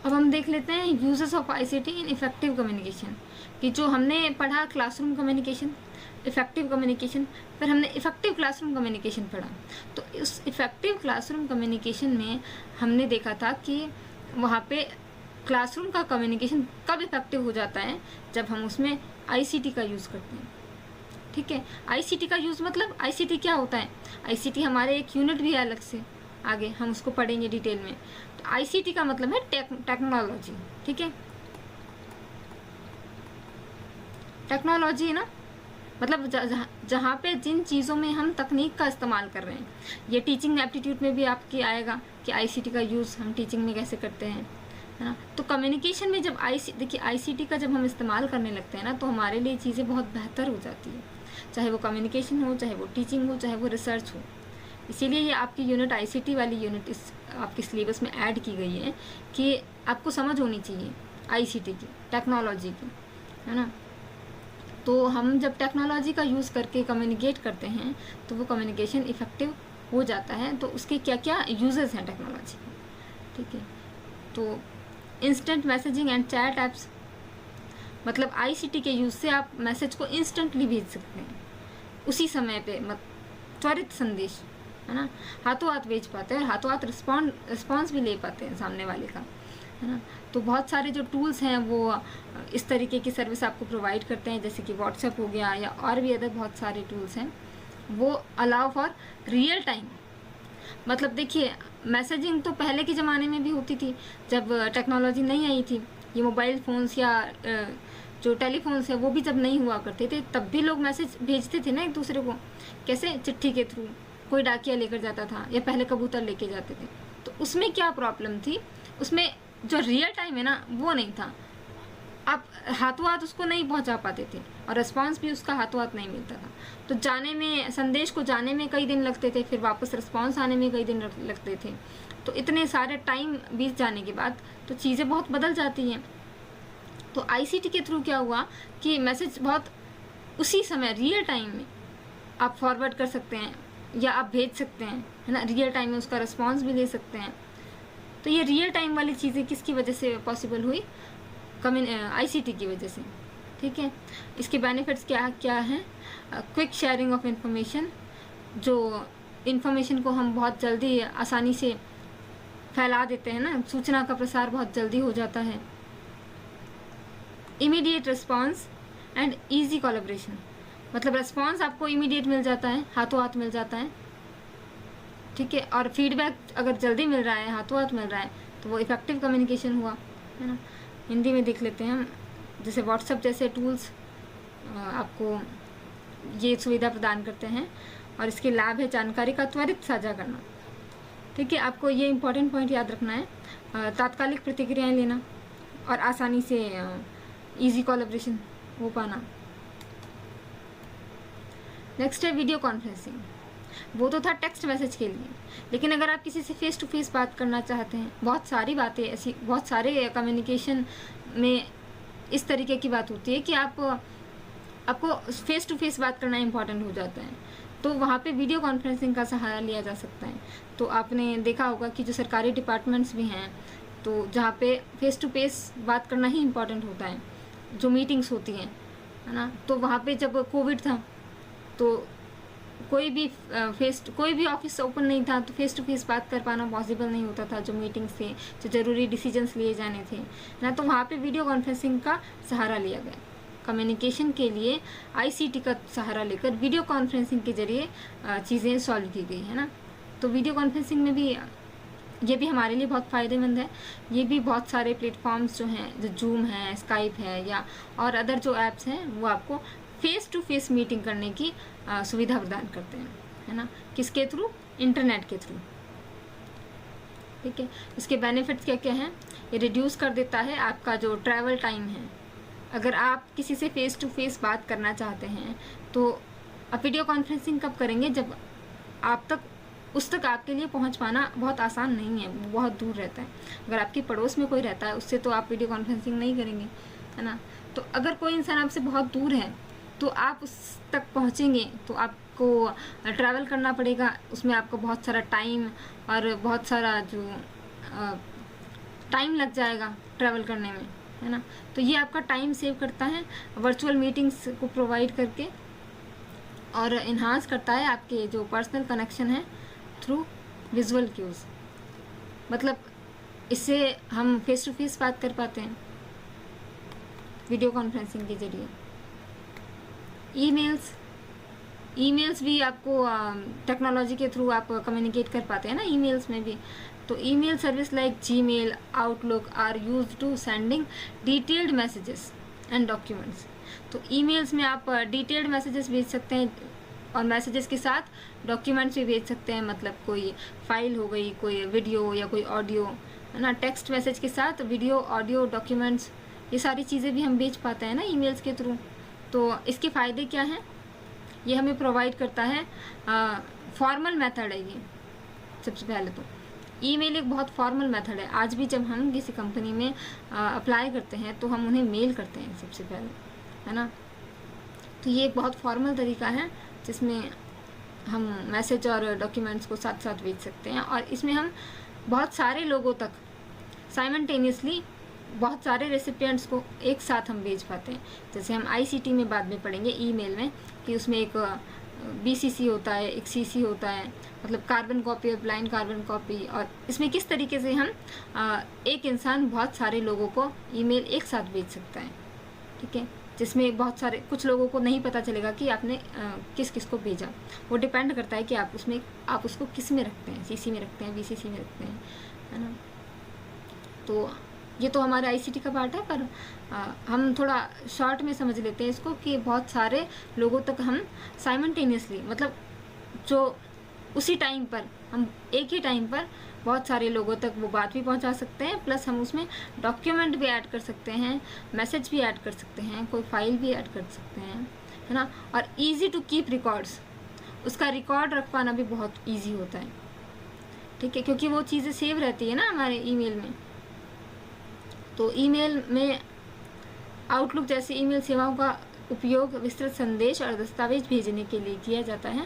अब हम देख लेते हैं uses of ICT in effective communication, कि जो हमने पढ़ा क्लासरूम कम्युनिकेशन, इफेक्टिव कम्युनिकेशन, फिर हमने इफेक्टिव क्लासरूम कम्युनिकेशन पढ़ा। तो इस इफेक्टिव क्लासरूम कम्युनिकेशन में हमने देखा था कि वहाँ पे क्लासरूम का कम्युनिकेशन कब इफेक्टिव हो जाता है, जब हम उसमें आईसीटी का यूज़ करते हैं। ठीक है, आईसीटी का यूज़ मतलब आईसीटी क्या होता है, आईसीटी हमारे एक यूनिट भी है अलग से, आगे हम उसको पढ़ेंगे डिटेल में। तो आईसीटी का मतलब है टेक्नोलॉजी। ठीक है, टेक्नोलॉजी है ना, मतलब जहाँ पे जिन चीज़ों में हम तकनीक का इस्तेमाल कर रहे हैं। ये टीचिंग एप्टीट्यूड में भी आपके आएगा कि आईसीटी का यूज़ हम टीचिंग में कैसे करते हैं, है ना। तो कम्युनिकेशन में जब देखिए आईसीटी का जब हम इस्तेमाल करने लगते हैं ना, तो हमारे लिए चीज़ें बहुत बेहतर हो जाती है, चाहे वो कम्युनिकेशन हो, चाहे वो टीचिंग हो, चाहे वो रिसर्च हो। इसीलिए ये आपकी यूनिट आईसीटी वाली यूनिट इस आपके सिलेबस में ऐड की गई है कि आपको समझ होनी चाहिए आईसीटी की, टेक्नोलॉजी की, है ना। तो हम जब टेक्नोलॉजी का यूज़ करके कम्युनिकेट करते हैं तो वो कम्युनिकेशन इफ़ेक्टिव हो जाता है। तो उसके क्या क्या यूजेस हैं टेक्नोलॉजी के, ठीक है। तो instant messaging and chat apps, मतलब आईसीटी के यूज़ से आप मैसेज को इंस्टेंटली भेज सकते हैं, उसी समय पे, त्वरित संदेश, है ना, हाथों हाथ भेज पाते हैं और हाथों हाथ रिस्पॉन्स भी ले पाते हैं सामने वाले का, है ना। तो बहुत सारे जो टूल्स हैं वो इस तरीके की सर्विस आपको प्रोवाइड करते हैं, जैसे कि व्हाट्सएप हो गया या और भी अदर बहुत सारे टूल्स हैं। वो अलाउ फॉर रियल टाइम, मतलब देखिए मैसेजिंग तो पहले के ज़माने में भी होती थी, जब टेक्नोलॉजी नहीं आई थी, ये मोबाइल फ़ोन्स या जो टेलीफोन्स है वो भी जब नहीं हुआ करते थे, तब भी लोग मैसेज भेजते थे ना एक दूसरे को, कैसे, चिट्ठी के थ्रू, कोई डाकिया लेकर जाता था या पहले कबूतर लेके जाते थे। तो उसमें क्या प्रॉब्लम थी, उसमें जो रियल टाइम है ना वो नहीं था, आप हाथों हाथ उसको नहीं पहुंचा पाते थे और रिस्पांस भी उसका हाथों हाथ नहीं मिलता था। तो जाने में, संदेश को जाने में कई दिन लगते थे, फिर वापस रिस्पांस आने में कई दिन लगते थे। तो इतने सारे टाइम बीत जाने के बाद तो चीज़ें बहुत बदल जाती हैं। तो आईसीटी के थ्रू क्या हुआ कि मैसेज बहुत उसी समय रियल टाइम में आप फॉरवर्ड कर सकते हैं या आप भेज सकते हैं, है ना, रियल टाइम में उसका रिस्पांस भी ले सकते हैं। तो ये रियल टाइम वाली चीज़ें किसकी वजह से पॉसिबल हुई, आईसीटी की वजह से। ठीक है, इसके बेनिफिट्स क्या क्या हैं, क्विक शेयरिंग ऑफ इंफॉर्मेशन, जो इंफॉर्मेशन को हम बहुत जल्दी आसानी से फैला देते हैं ना, सूचना का प्रसार बहुत जल्दी हो जाता है। Immediate response and easy collaboration, मतलब रिस्पॉन्स आपको इमीडिएट मिल जाता है, हाथों हाथ मिल जाता है, ठीक है। और फीडबैक अगर जल्दी मिल रहा है, हाथों हाथ मिल रहा है, तो वो इफेक्टिव कम्युनिकेशन हुआ, है ना। हिंदी में देख लेते हैं हम, जैसे व्हाट्सएप जैसे टूल्स आपको ये सुविधा प्रदान करते हैं और इसके लाभ है जानकारी का त्वरित साझा करना। ठीक है, आपको ये इंपॉर्टेंट पॉइंट याद रखना है, तात्कालिक प्रतिक्रियाएं लेना और आसानी से इजी कोलैबोरेशन हो पाना। नेक्स्ट है वीडियो कॉन्फ्रेंसिंग, वो तो था टेक्स्ट मैसेज के लिए, लेकिन अगर आप किसी से फेस टू फेस बात करना चाहते हैं, बहुत सारी बातें ऐसी, बहुत सारे कम्युनिकेशन में इस तरीके की बात होती है कि आपको फेस टू फेस बात करना इम्पॉर्टेंट हो जाता है, तो वहाँ पे वीडियो कॉन्फ्रेंसिंग का सहारा लिया जा सकता है। तो आपने देखा होगा कि जो सरकारी डिपार्टमेंट्स भी हैं, तो जहाँ पे फेस टू फेस बात करना ही इम्पॉर्टेंट होता है, जो मीटिंग्स होती हैं, है ना। तो वहाँ पे जब कोविड था तो कोई भी ऑफिस ओपन नहीं था, तो फेस टू फेस बात कर पाना पॉसिबल नहीं होता था, जो मीटिंग्स थे, जो ज़रूरी डिसीजंस लिए जाने थे ना, तो वहाँ पे वीडियो कॉन्फ्रेंसिंग का सहारा लिया गया। कम्युनिकेशन के लिए आईसीटी का सहारा लेकर वीडियो कॉन्फ्रेंसिंग के जरिए चीज़ें सॉल्व की गई, है ना। तो वीडियो कॉन्फ्रेंसिंग में भी ये भी हमारे लिए बहुत फ़ायदेमंद है। ये भी बहुत सारे प्लेटफॉर्म्स जो हैं, जो जूम है, स्काइप है या और अदर जो ऐप्स हैं, वो आपको फेस टू फेस मीटिंग करने की सुविधा प्रदान करते हैं, है ना। किसके थ्रू, इंटरनेट के थ्रू। ठीक है, इसके बेनिफिट्स क्या क्या हैं, ये रिड्यूस कर देता है आपका जो ट्रैवल टाइम है। अगर आप किसी से फेस टू फेस बात करना चाहते हैं तो आप वीडियो कॉन्फ्रेंसिंग कब करेंगे, जब उस तक आपके लिए पहुंच पाना बहुत आसान नहीं है, वो बहुत दूर रहता है। अगर आपके पड़ोस में कोई रहता है, उससे तो आप वीडियो कॉन्फ्रेंसिंग नहीं करेंगे, है ना। तो अगर कोई इंसान आपसे बहुत दूर है तो आप उस तक पहुंचेंगे तो आपको ट्रैवल करना पड़ेगा, उसमें आपको बहुत सारा टाइम और बहुत सारा जो टाइम लग जाएगा ट्रैवल करने में, है ना। तो ये आपका टाइम सेव करता है वर्चुअल मीटिंग्स को प्रोवाइड करके, और इन्हांस करता है आपके जो पर्सनल कनेक्शन है थ्रू विजुअल क्यूज़। मतलब इससे हम फेस टू फेस बात कर पाते हैं वीडियो कॉन्फ्रेंसिंग के जरिए। ईमेल्स भी आपको टेक्नोलॉजी के थ्रू आप कम्युनिकेट कर पाते हैं ना ईमेल्स में भी। तो email service like Gmail, Outlook are used to sending detailed messages and documents. तो ईमेल्स में आप डिटेल्ड मैसेजेस भेज सकते हैं और मैसेजेस के साथ डॉक्यूमेंट्स भी भेज सकते हैं। मतलब कोई फाइल हो गई, कोई वीडियो या कोई ऑडियो, है ना। टेक्स्ट मैसेज के साथ वीडियो, ऑडियो, डॉक्यूमेंट्स, ये सारी चीज़ें भी हम भेज पाते हैं ना ईमेल्स के थ्रू। तो इसके फ़ायदे क्या हैं? ये हमें प्रोवाइड करता है फॉर्मल मेथड है ये। सबसे पहले तो ईमेल एक बहुत फॉर्मल मेथड है। आज भी जब हम किसी कंपनी में अप्लाई करते हैं तो हम उन्हें मेल करते हैं सबसे पहले, है ना। तो ये एक बहुत फॉर्मल तरीका है जिसमें हम मैसेज और डॉक्यूमेंट्स को साथ साथ भेज सकते हैं, और इसमें हम बहुत सारे लोगों तक साइमल्टेनियसली बहुत सारे रेसिपिएंट्स को एक साथ हम भेज पाते हैं। जैसे हम आईसीटी में बाद में पढ़ेंगे ईमेल में कि उसमें एक बीसीसी होता है, एक सीसी होता है, मतलब कार्बन कॉपी और ब्लाइंड कार्बन कॉपी। और इसमें किस तरीके से हम एक इंसान बहुत सारे लोगों को ईमेल एक साथ भेज सकता है, ठीक है। जिसमें बहुत सारे, कुछ लोगों को नहीं पता चलेगा कि आपने किस किस को भेजा। वो डिपेंड करता है कि आप उसको किस में रखते हैं, सीसी में रखते हैं, बीसीसी में रखते हैं, है ना। तो ये तो हमारे आईसीटी का पार्ट है, पर हम थोड़ा शॉर्ट में समझ लेते हैं इसको कि बहुत सारे लोगों तक हम साइमल्टेनियसली, मतलब जो उसी टाइम पर, हम एक ही टाइम पर बहुत सारे लोगों तक वो बात भी पहुंचा सकते हैं, प्लस हम उसमें डॉक्यूमेंट भी ऐड कर सकते हैं, मैसेज भी ऐड कर सकते हैं, कोई फाइल भी ऐड कर सकते हैं, है ना। और इजी टू कीप रिकॉर्ड्स, उसका रिकॉर्ड रख पाना भी बहुत इजी होता है, ठीक है, क्योंकि वो चीज़ें सेव रहती है ना हमारे ईमेल में। तो ईमेल में आउटलुक जैसी ईमेल सेवाओं का उपयोग विस्तृत संदेश और दस्तावेज भेजने के लिए किया जाता है।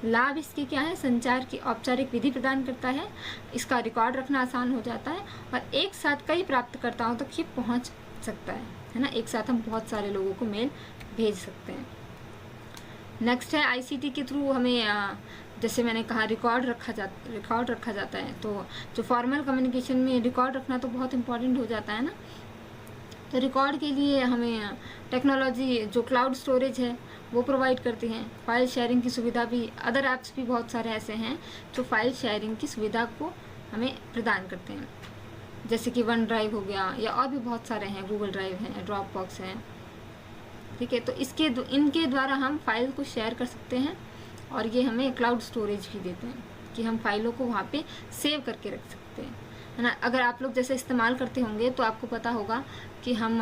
लाभ इसके क्या है? संचार की औपचारिक विधि प्रदान करता है, इसका रिकॉर्ड रखना आसान हो जाता है, और एक साथ कई प्राप्तकर्ताओं तक ये पहुंच सकता है ना। एक साथ हम बहुत सारे लोगों को मेल भेज सकते हैं। नेक्स्ट है आईसीटी के थ्रू हमें जैसे मैंने कहा रिकॉर्ड रखा जाता है। तो जो फॉर्मल कम्युनिकेशन में रिकॉर्ड रखना तो बहुत इम्पोर्टेंट हो जाता है ना। तो रिकॉर्ड के लिए हमें टेक्नोलॉजी जो क्लाउड स्टोरेज है वो प्रोवाइड करती हैं। फाइल शेयरिंग की सुविधा भी, अदर ऐप्स भी बहुत सारे ऐसे हैं जो फाइल शेयरिंग की सुविधा को हमें प्रदान करते हैं, जैसे कि वन ड्राइव हो गया, या और भी बहुत सारे हैं, गूगल ड्राइव है, ड्रॉप बॉक्स है, ठीक है। तो इनके द्वारा हम फाइल को शेयर कर सकते हैं, और ये हमें क्लाउड स्टोरेज भी देते हैं कि हम फाइलों को वहाँ पे सेव करके रख सकते हैं, है ना। अगर आप लोग जैसे इस्तेमाल करते होंगे तो आपको पता होगा कि हम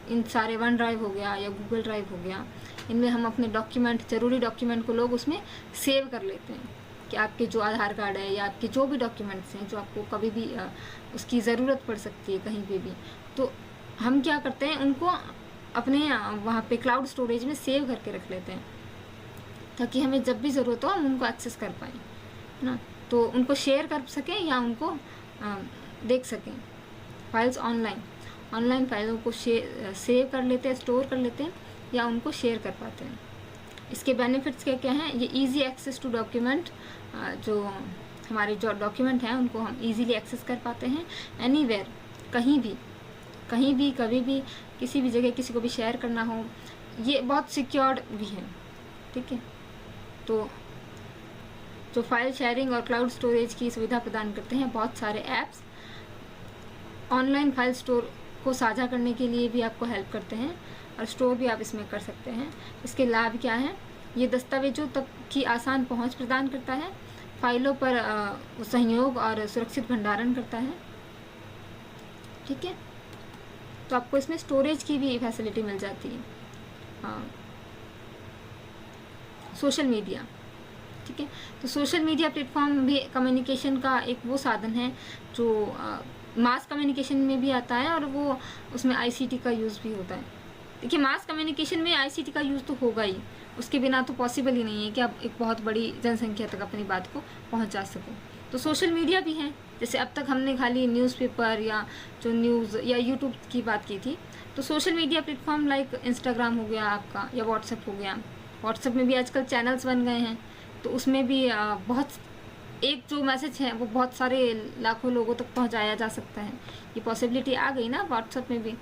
इन सारे वन ड्राइव हो गया या गूगल ड्राइव हो गया, इनमें हम अपने डॉक्यूमेंट, ज़रूरी डॉक्यूमेंट को लोग उसमें सेव कर लेते हैं कि आपके जो आधार कार्ड है या आपके जो भी डॉक्यूमेंट्स हैं जो आपको कभी भी उसकी ज़रूरत पड़ सकती है कहीं पे भी, तो हम क्या करते हैं उनको अपने वहाँ पे क्लाउड स्टोरेज में सेव करके रख लेते हैं, ताकि हमें जब भी ज़रूरत हो हम उनको एक्सेस कर पाएँ, है ना। तो उनको शेयर कर सकें या उनको देख सकें। फाइल्स ऑनलाइन फाइलों को सेव कर लेते हैं, स्टोर कर लेते हैं, या उनको शेयर कर पाते हैं। इसके बेनिफिट्स क्या क्या हैं? ये इजी एक्सेस टू डॉक्यूमेंट, जो हमारे जो डॉक्यूमेंट हैं उनको हम इजीली एक्सेस कर पाते हैं एनीवेयर, कहीं भी कभी भी किसी भी जगह किसी को भी शेयर करना हो। ये बहुत सिक्योर्ड भी है, ठीक है। तो जो फाइल शेयरिंग और क्लाउड स्टोरेज की सुविधा प्रदान करते हैं बहुत सारे ऐप्स, ऑनलाइन फाइल स्टोर को साझा करने के लिए भी आपको हेल्प करते हैं, और स्टोर भी आप इसमें कर सकते हैं। इसके लाभ क्या हैं? ये दस्तावेजों तक की आसान पहुंच प्रदान करता है, फाइलों पर सहयोग और सुरक्षित भंडारण करता है, ठीक है। तो आपको इसमें स्टोरेज की भी फैसिलिटी मिल जाती है। सोशल मीडिया, ठीक है। तो सोशल मीडिया प्लेटफॉर्म भी कम्युनिकेशन का एक वो साधन है जो मास कम्युनिकेशन में भी आता है, और वो उसमें आईसीटी का यूज़ भी होता है। देखिए, मास कम्युनिकेशन में आईसीटी का यूज़ तो होगा ही, उसके बिना तो पॉसिबल ही नहीं है कि आप एक बहुत बड़ी जनसंख्या तक अपनी बात को पहुंचा सको। तो सोशल मीडिया भी है, जैसे अब तक हमने खाली न्यूज़पेपर या जो न्यूज़ या यूट्यूब की बात की थी, तो social media platform like Instagram हो गया आपका, या व्हाट्सएप हो गया। व्हाट्सएप में भी आजकल चैनल्स बन गए हैं, तो उसमें भी बहुत एक जो मैसेज है वो बहुत सारे लाखों लोगों तक पहुंचाया जा सकता है। ये पॉसिबिलिटी आ गई ना व्हाट्सएप में भी।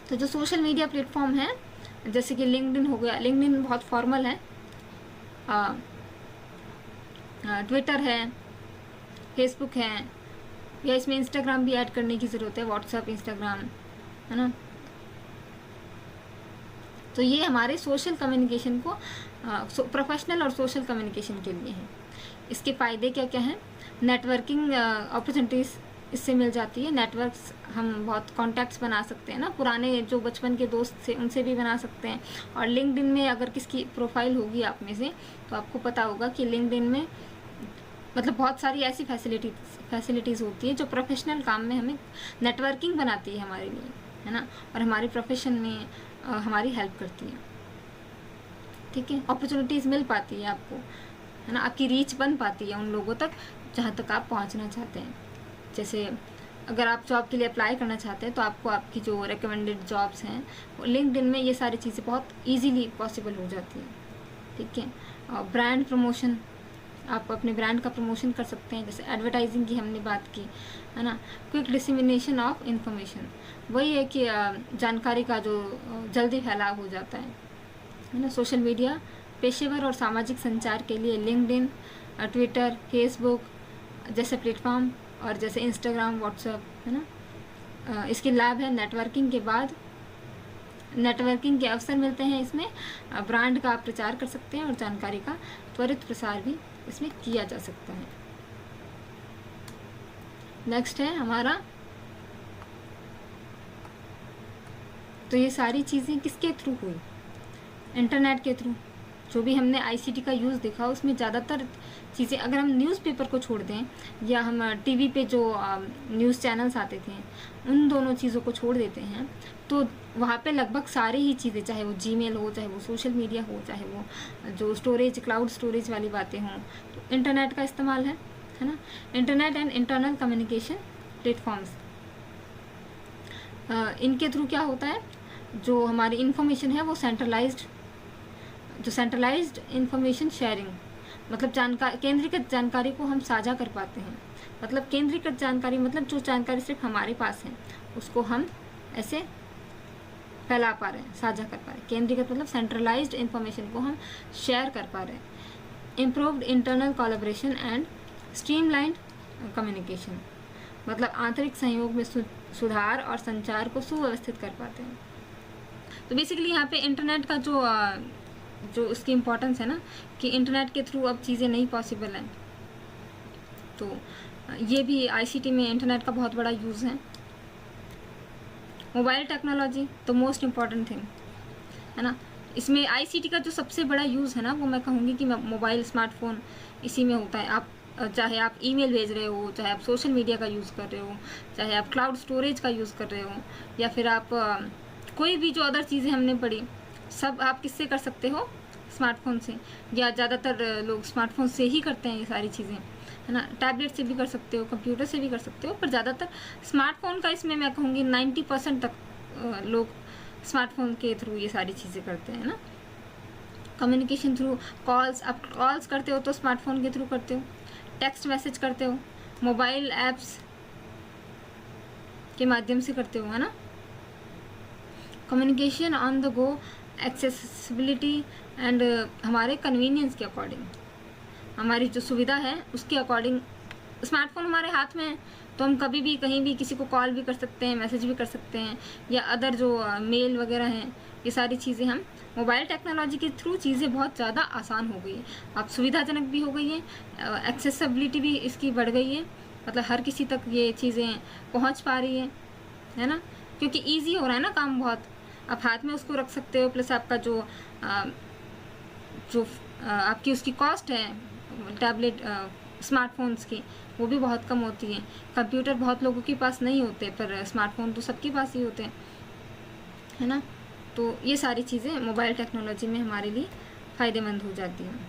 तो जो सोशल मीडिया प्लेटफॉर्म है, जैसे कि लिंक्डइन हो गया, लिंक्डइन बहुत फॉर्मल है, ट्विटर है, फेसबुक है, या इसमें इंस्टाग्राम भी ऐड करने की ज़रूरत है, व्हाट्सएप, इंस्टाग्राम, है ना। तो ये हमारे सोशल कम्युनिकेशन को प्रोफेशनल और सोशल कम्युनिकेशन के लिए है। इसके फ़ायदे क्या क्या हैं? नेटवर्किंग अपॉर्चुनिटीज़ इससे मिल जाती है। नेटवर्क्स, हम बहुत कॉन्टैक्ट्स बना सकते हैं ना, पुराने जो बचपन के दोस्त से उनसे भी बना सकते हैं। और लिंक्डइन में अगर किसकी प्रोफाइल होगी आप में से, तो आपको पता होगा कि लिंक्डइन में मतलब बहुत सारी ऐसी फैसिलिटीज़ होती है जो प्रोफेशनल काम में हमें नेटवर्किंग बनाती है हमारे लिए, है ना, और हमारे प्रोफेशन में हमारी हेल्प करती है। ठीक है, अपॉर्चुनिटीज़ मिल पाती है आपको, है ना, आपकी रीच बन पाती है उन लोगों तक जहाँ तक आप पहुँचना चाहते हैं। जैसे अगर आप जॉब के लिए अप्लाई करना चाहते हैं, तो आपको आपकी जो रिकमेंडेड जॉब्स हैं वो लिंक्डइन में ये सारी चीज़ें बहुत ईजीली पॉसिबल हो जाती हैं। ठीक है, और ब्रांड प्रमोशन, आप अपने ब्रांड का प्रमोशन कर सकते हैं, जैसे एडवर्टाइजिंग की हमने बात की, है ना। क्विक डिसेमिनेशन ऑफ इंफॉर्मेशन, वही है कि जानकारी का जो जल्दी फैलाव हो जाता है ना। सोशल मीडिया पेशेवर और सामाजिक संचार के लिए लिंक्डइन, ट्विटर, फेसबुक जैसे प्लेटफॉर्म, और जैसे इंस्टाग्राम, व्हाट्सएप, है ना। इसके लाभ है नेटवर्किंग के बाद नेटवर्किंग के अवसर मिलते हैं इसमें, ब्रांड का आप प्रचार कर सकते हैं और जानकारी का त्वरित प्रसार भी इसमें किया जा सकता है। नेक्स्ट है हमारा, तो ये सारी चीज़ें किसके थ्रू हुई? इंटरनेट के थ्रू। जो भी हमने आईसीटी का यूज़ देखा उसमें ज़्यादातर चीज़ें, अगर हम न्यूज़पेपर को छोड़ दें या हम टीवी पे जो न्यूज़ चैनल्स आते थे उन दोनों चीज़ों को छोड़ देते हैं, तो वहाँ पे लगभग सारी ही चीज़ें, चाहे वो जीमेल हो, चाहे वो सोशल मीडिया हो, चाहे वो जो स्टोरेज, क्लाउड स्टोरेज वाली बातें हों, तो इंटरनेट का इस्तेमाल है ना। Internet and internal communication platforms, इनके थ्रू क्या होता है, जो हमारी इंफॉर्मेशन है वो सेंट्रलाइज्ड इंफॉर्मेशन शेयरिंग, मतलब केंद्रीकृत जानकारी को हम साझा कर पाते हैं। मतलब केंद्रीकृत जानकारी मतलब जो जानकारी सिर्फ हमारे पास है उसको हम ऐसे फैला पा रहे हैं, साझा कर पा रहे हैं। केंद्रीकृत मतलब सेंट्रलाइज्ड इंफॉर्मेशन को हम शेयर कर पा रहे हैं। Improved internal collaboration and streamlined communication, मतलब आंतरिक सहयोग में सुधार और संचार को सुव्यवस्थित कर पाते हैं। तो बेसिकली यहाँ पे इंटरनेट का जो उसकी इम्पोर्टेंस है ना, कि इंटरनेट के थ्रू अब चीज़ें नहीं पॉसिबल हैं, तो ये भी आईसीटी में इंटरनेट का बहुत बड़ा यूज़ है। मोबाइल टेक्नोलॉजी तो मोस्ट इम्पॉर्टेंट थिंग है ना। इसमें आईसीटी का जो सबसे बड़ा यूज़ है ना, वो मैं कहूँगी कि मोबाइल, स्मार्टफोन, इसी में होता है। आप चाहे आप ईमेल भेज रहे हो, चाहे आप सोशल मीडिया का यूज़ कर रहे हो, चाहे आप क्लाउड स्टोरेज का यूज़ कर रहे हो, या फिर आप कोई भी जो अदर चीज़ें हमने पढ़ी, सब आप किससे कर सकते हो? स्मार्टफोन से, या ज़्यादातर लोग स्मार्टफोन से ही करते हैं ये सारी चीज़ें, है ना। टैबलेट से भी कर सकते हो, कंप्यूटर से भी कर सकते हो, पर ज़्यादातर स्मार्टफोन का इसमें मैं कहूँगी 90% तक लोग स्मार्टफोन के थ्रू ये सारी चीज़ें करते हैं ना। कम्युनिकेशन थ्रू कॉल्स, आप कॉल्स करते हो तो स्मार्टफोन के थ्रू करते हो, टेक्स्ट मैसेज करते हो, मोबाइल ऐप्स के माध्यम से करते हो, है ना। Communication on the go, accessibility and हमारे कन्वीनियंस के अकॉर्डिंग, हमारी जो सुविधा है उसके अकॉर्डिंग। स्मार्टफोन हमारे हाथ में है तो हम कभी भी कहीं भी किसी को कॉल भी कर सकते हैं, मैसेज भी कर सकते हैं, या अदर जो मेल वगैरह हैं, ये सारी चीज़ें हम मोबाइल टेक्नोलॉजी के थ्रू चीज़ें बहुत ज़्यादा आसान हो गई है। अब सुविधाजनक भी हो गई है, एक्सेसिबिलिटी भी इसकी बढ़ गई है, मतलब हर किसी तक ये चीज़ें पहुंच पा रही है ना, क्योंकि इजी हो रहा है ना काम बहुत। आप हाथ में उसको रख सकते हो, प्लस आपका जो आपकी उसकी कॉस्ट है टैबलेट, स्मार्टफोन्स की, वो भी बहुत कम होती है। कंप्यूटर बहुत लोगों के पास नहीं होते, पर स्मार्टफोन तो सबके पास ही होते हैं, है ना। तो ये सारी चीज़ें मोबाइल टेक्नोलॉजी में हमारे लिए फ़ायदेमंद हो जाती हैं।